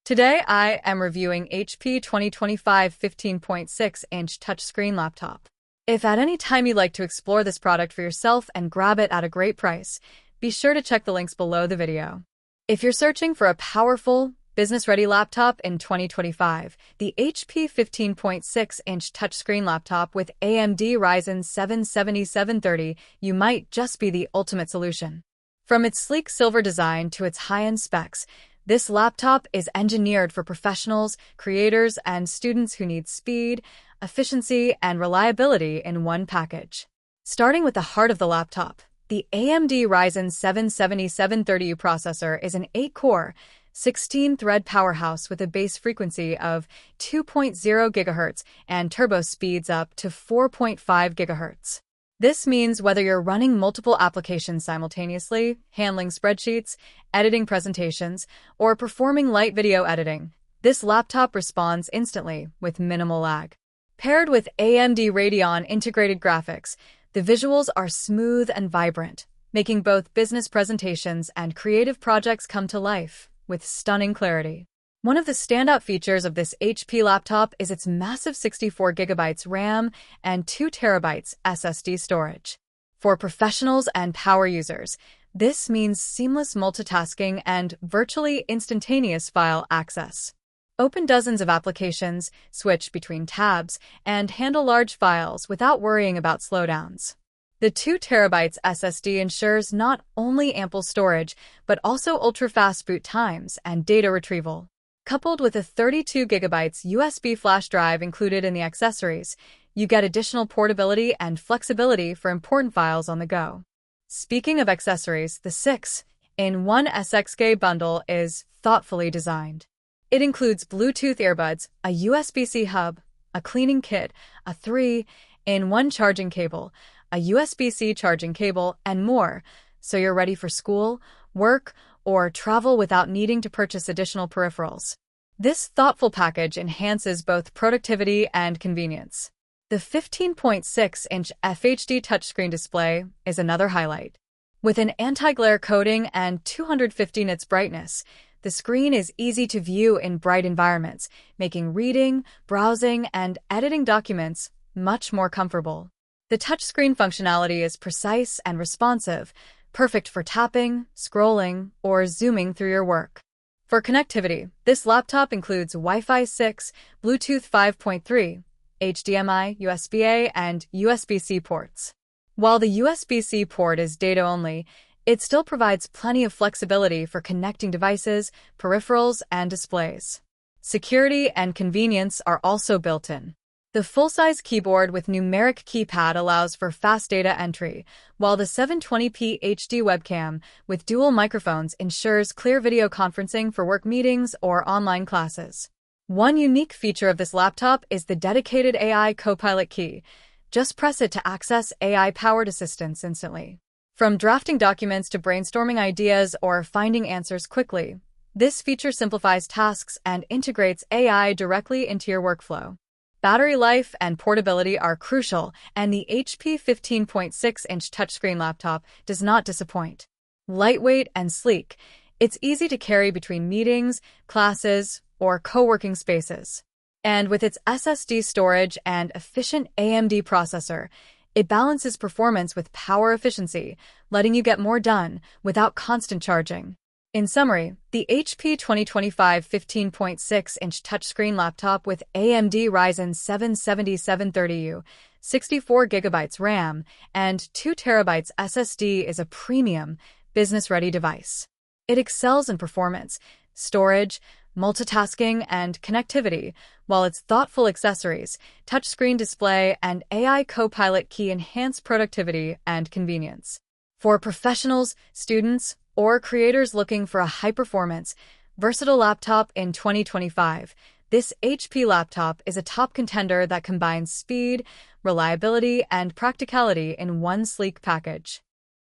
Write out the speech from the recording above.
Today, I am reviewing HP 2025 15.6-inch touchscreen laptop. If at any time you'd like to explore this product for yourself and grab it at a great price, be sure to check the links below the video. If you're searching for a powerful, business-ready laptop in 2025, the HP 15.6-inch touchscreen laptop with AMD Ryzen 7 7730 you might just be the ultimate solution. From its sleek silver design to its high-end specs, this laptop is engineered for professionals, creators, and students who need speed, efficiency, and reliability in one package. Starting with the heart of the laptop, the AMD Ryzen 7 7730U processor is an 8-core, 16-thread powerhouse with a base frequency of 2.0 GHz and turbo speeds up to 4.5 GHz. This means whether you're running multiple applications simultaneously, handling spreadsheets, editing presentations, or performing light video editing, this laptop responds instantly with minimal lag. Paired with AMD Radeon integrated graphics, the visuals are smooth and vibrant, making both business presentations and creative projects come to life with stunning clarity. One of the standout features of this HP laptop is its massive 64GB RAM and 2TB SSD storage. For professionals and power users, this means seamless multitasking and virtually instantaneous file access. Open dozens of applications, switch between tabs, and handle large files without worrying about slowdowns. The 2TB SSD ensures not only ample storage, but also ultra-fast boot times and data retrieval. Coupled with a 32GB USB flash drive included in the accessories, you get additional portability and flexibility for important files on the go. Speaking of accessories, the 6-in-1 SXK bundle is thoughtfully designed. It includes Bluetooth earbuds, a USB-C hub, a cleaning kit, a 3-in-1 charging cable, a USB-C charging cable, and more, so you're ready for school, work, or travel without needing to purchase additional peripherals. This thoughtful package enhances both productivity and convenience. The 15.6-inch FHD touchscreen display is another highlight. With an anti-glare coating and 250 nits brightness, the screen is easy to view in bright environments, making reading, browsing, and editing documents much more comfortable. The touchscreen functionality is precise and responsive, perfect for tapping, scrolling, or zooming through your work. For connectivity, this laptop includes Wi-Fi 6, Bluetooth 5.3, HDMI, USB-A, and USB-C ports. While the USB-C port is data-only, it still provides plenty of flexibility for connecting devices, peripherals, and displays. Security and convenience are also built in. The full-size keyboard with numeric keypad allows for fast data entry, while the 720p HD webcam with dual microphones ensures clear video conferencing for work meetings or online classes. One unique feature of this laptop is the dedicated AI Copilot Key. Just press it to access AI-powered assistance instantly. From drafting documents to brainstorming ideas or finding answers quickly, this feature simplifies tasks and integrates AI directly into your workflow. Battery life and portability are crucial, and the HP 15.6-inch touchscreen laptop does not disappoint. Lightweight and sleek, it's easy to carry between meetings, classes, or co-working spaces. And with its SSD storage and efficient AMD processor, it balances performance with power efficiency, letting you get more done without constant charging. In summary, the HP 2025 15.6-inch touchscreen laptop with AMD Ryzen 7 7730U, 64GB RAM, and 2TB SSD is a premium, business-ready device. It excels in performance, storage, multitasking, and connectivity, while its thoughtful accessories, touchscreen display, and AI Copilot Key enhance productivity and convenience. For professionals, students, or creators looking for a high-performance, versatile laptop in 2025, this HP laptop is a top contender that combines speed, reliability, and practicality in one sleek package.